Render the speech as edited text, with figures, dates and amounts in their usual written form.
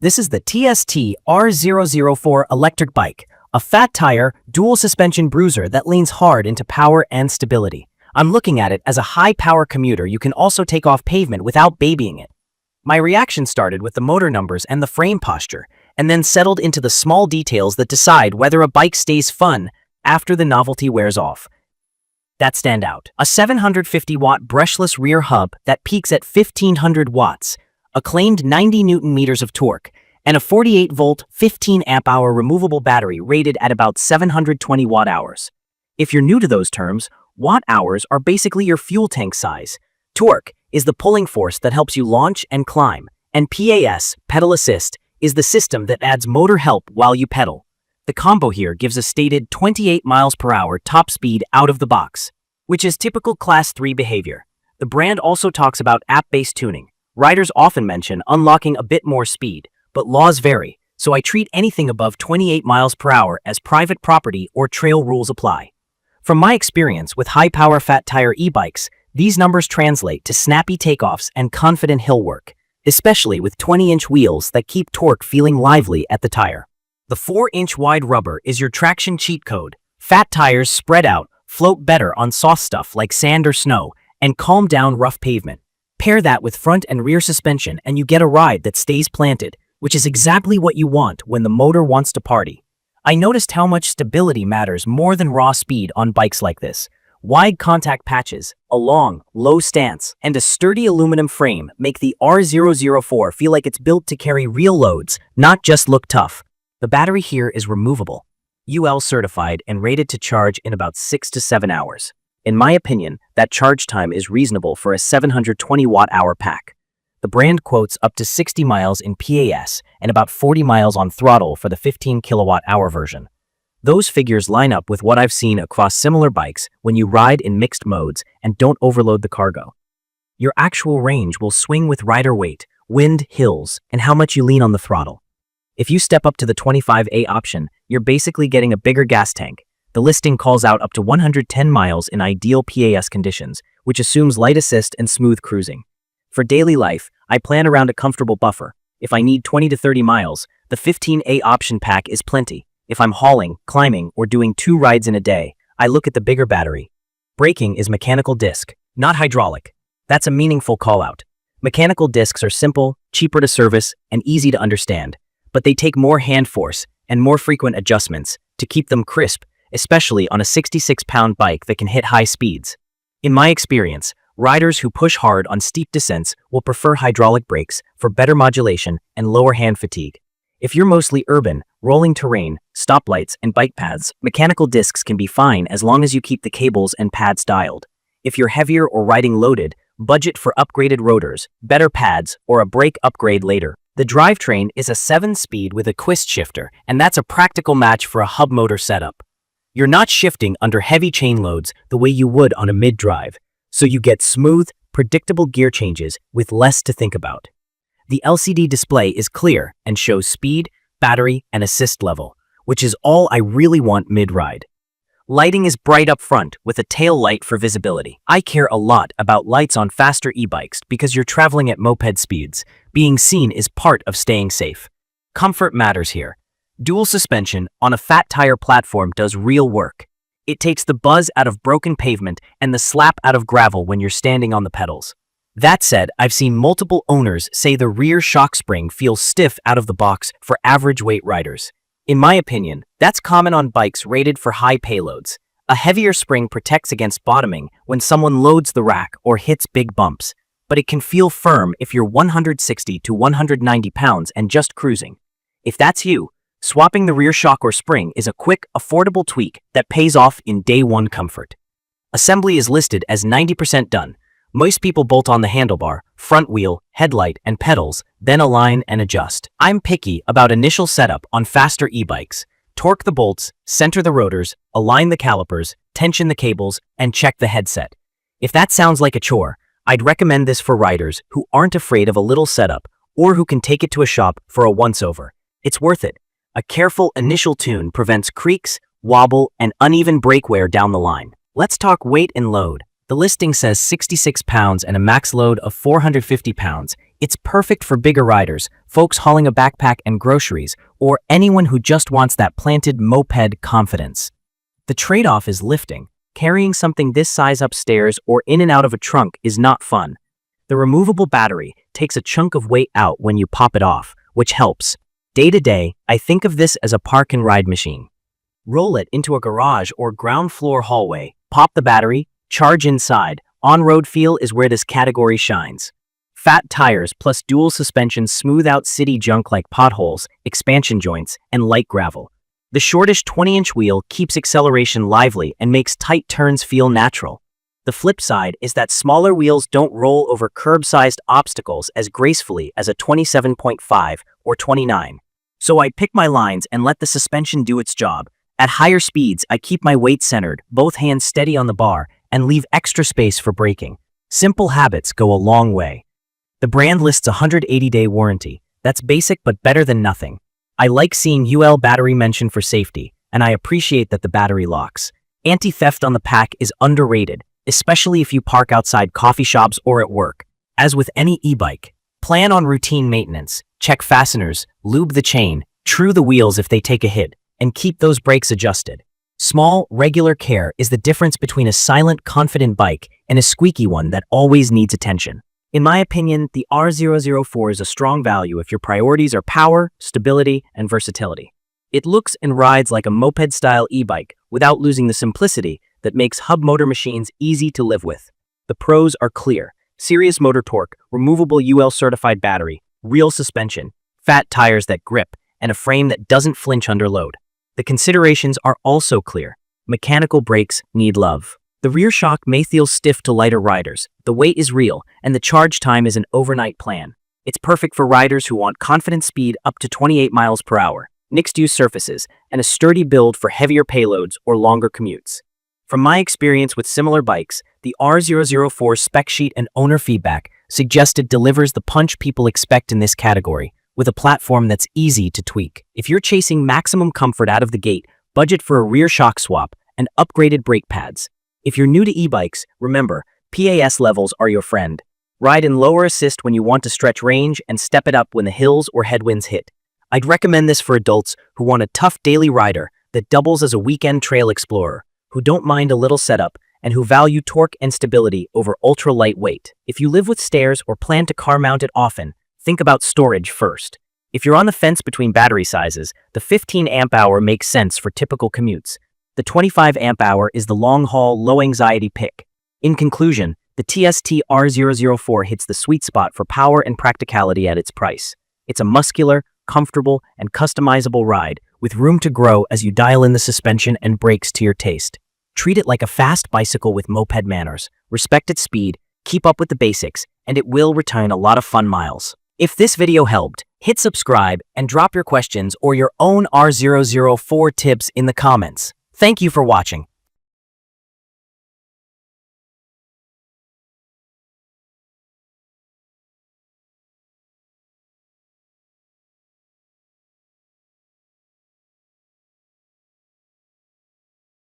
This is the TST R004 Electric Bike, a fat tire, dual suspension bruiser that leans hard into power and stability. I'm looking at it as a high-power commuter you can also take off pavement without babying it. My reaction started with the motor numbers and the frame posture, and then settled into the small details that decide whether a bike stays fun after the novelty wears off. That stand out. A 750-watt brushless rear hub that peaks at 1500 watts, a claimed 90 Newton-meters of torque, and a 48-volt, 15-amp-hour removable battery rated at about 720 watt-hours. If you're new to those terms, watt-hours are basically your fuel tank size. Torque is the pulling force that helps you launch and climb, and PAS, pedal assist, is the system that adds motor help while you pedal. The combo here gives a stated 28 miles per hour top speed out of the box, which is typical Class 3 behavior. The brand also talks about app-based tuning. Riders often mention unlocking a bit more speed, but laws vary, so I treat anything above 28 miles per hour as private property or trail rules apply. From my experience with high-power fat tire e-bikes, these numbers translate to snappy takeoffs and confident hill work, especially with 20-inch wheels that keep torque feeling lively at the tire. The 4-inch wide rubber is your traction cheat code. Fat tires spread out, float better on soft stuff like sand or snow, and calm down rough pavement. Pair that with front and rear suspension and you get a ride that stays planted, which is exactly what you want when the motor wants to party. I noticed how much stability matters more than raw speed on bikes like this. Wide contact patches, a long, low stance, and a sturdy aluminum frame make the R004 feel like it's built to carry real loads, not just look tough. The battery here is removable, UL certified and rated to charge in about 6 to 7 hours. In my opinion, that charge time is reasonable for a 720 watt-hour pack. The brand quotes up to 60 miles in PAS and about 40 miles on throttle for the 15 kilowatt-hour version. Those figures line up with what I've seen across similar bikes when you ride in mixed modes and don't overload the cargo. Your actual range will swing with rider weight, wind, hills, and how much you lean on the throttle. If you step up to the 25A option, you're basically getting a bigger gas tank. The listing calls out up to 110 miles in ideal PAS conditions, which assumes light assist and smooth cruising. For daily life, I plan around a comfortable buffer. If I need 20 to 30 miles, the 15A option pack is plenty. If I'm hauling, climbing, or doing 2 rides in a day, I look at the bigger battery. Braking is mechanical disc, not hydraulic. That's a meaningful call-out. Mechanical discs are simple, cheaper to service, and easy to understand, but they take more hand force and more frequent adjustments to keep them crisp, especially on a 66-pound bike that can hit high speeds. In my experience, riders who push hard on steep descents will prefer hydraulic brakes for better modulation and lower hand fatigue. If you're mostly urban, rolling terrain, stoplights, and bike paths, mechanical discs can be fine as long as you keep the cables and pads dialed. If you're heavier or riding loaded, budget for upgraded rotors, better pads, or a brake upgrade later. The drivetrain is a 7-speed with a twist shifter, and that's a practical match for a hub motor setup. You're not shifting under heavy chain loads the way you would on a mid-drive, so you get smooth, predictable gear changes with less to think about. The LCD display is clear and shows speed, battery, and assist level, which is all I really want mid-ride. Lighting is bright up front with a tail light for visibility. I care a lot about lights on faster e-bikes because you're traveling at moped speeds. Being seen is part of staying safe. Comfort matters here. Dual suspension on a fat tire platform does real work. It takes the buzz out of broken pavement and the slap out of gravel when you're standing on the pedals. That said, I've seen multiple owners say the rear shock spring feels stiff out of the box for average weight riders. In my opinion, that's common on bikes rated for high payloads. A heavier spring protects against bottoming when someone loads the rack or hits big bumps, but it can feel firm if you're 160 to 190 pounds and just cruising. If that's you, swapping the rear shock or spring is a quick, affordable tweak that pays off in day one comfort. Assembly is listed as 90% done. Most people bolt on the handlebar, front wheel, headlight, and pedals, then align and adjust. I'm picky about initial setup on faster e-bikes. Torque the bolts, center the rotors, align the calipers, tension the cables, and check the headset. If that sounds like a chore, I'd recommend this for riders who aren't afraid of a little setup or who can take it to a shop for a once-over. It's worth it. A careful initial tune prevents creaks, wobble, and uneven brake wear down the line. Let's talk weight and load. The listing says 66 pounds and a max load of 450 pounds, It's perfect for bigger riders, folks hauling a backpack and groceries, or anyone who just wants that planted moped confidence. The trade-off is lifting. Carrying something this size upstairs or in and out of a trunk is not fun. The removable battery takes a chunk of weight out when you pop it off, which helps. Day to day, I think of this as a park and ride machine. Roll it into a garage or ground floor hallway, pop the battery, charge inside. On-road feel is where this category shines. Fat tires plus dual suspension smooth out city junk like potholes, expansion joints, and light gravel. The shortish 20-inch wheel keeps acceleration lively and makes tight turns feel natural. The flip side is that smaller wheels don't roll over curb-sized obstacles as gracefully as a 27.5 or 29. So I pick my lines and let the suspension do its job. At higher speeds, I keep my weight centered, both hands steady on the bar, and leave extra space for braking. Simple habits go a long way. The brand lists a 180-day warranty. That's basic but better than nothing. I like seeing UL battery mentioned for safety, and I appreciate that the battery locks. Anti-theft on the pack is underrated, especially if you park outside coffee shops or at work. As with any e-bike, plan on routine maintenance, check fasteners, lube the chain, true the wheels if they take a hit, and keep those brakes adjusted. Small, regular care is the difference between a silent, confident bike and a squeaky one that always needs attention. In my opinion, the R004 is a strong value if your priorities are power, stability, and versatility. It looks and rides like a moped-style e-bike without losing the simplicity that makes hub motor machines easy to live with. The pros are clear: serious motor torque, removable UL-certified battery, real suspension, fat tires that grip, and a frame that doesn't flinch under load. The considerations are also clear. Mechanical brakes need love. The rear shock may feel stiff to lighter riders, the weight is real, and the charge time is an overnight plan. It's perfect for riders who want confident speed up to 28 miles per hour, mixed-use surfaces, and a sturdy build for heavier payloads or longer commutes. From my experience with similar bikes, the R004 spec sheet and owner feedback suggest it delivers the punch people expect in this category, with a platform that's easy to tweak. If you're chasing maximum comfort out of the gate, budget for a rear shock swap and upgraded brake pads. If you're new to e-bikes, remember, PAS levels are your friend. Ride in lower assist when you want to stretch range and step it up when the hills or headwinds hit. I'd recommend this for adults who want a tough daily rider that doubles as a weekend trail explorer, who don't mind a little setup, and who value torque and stability over ultra-light weight. If you live with stairs or plan to car mount it often, think about storage first. If you're on the fence between battery sizes, the 15 amp hour makes sense for typical commutes. The 25 amp hour is the long-haul, low-anxiety pick. In conclusion, the TST R004 hits the sweet spot for power and practicality at its price. It's a muscular, comfortable, and customizable ride, with room to grow as you dial in the suspension and brakes to your taste. Treat it like a fast bicycle with moped manners. Respect its speed, keep up with the basics, and it will return a lot of fun miles. If this video helped, hit subscribe and drop your questions or your own R004 tips in the comments. Thank you for watching.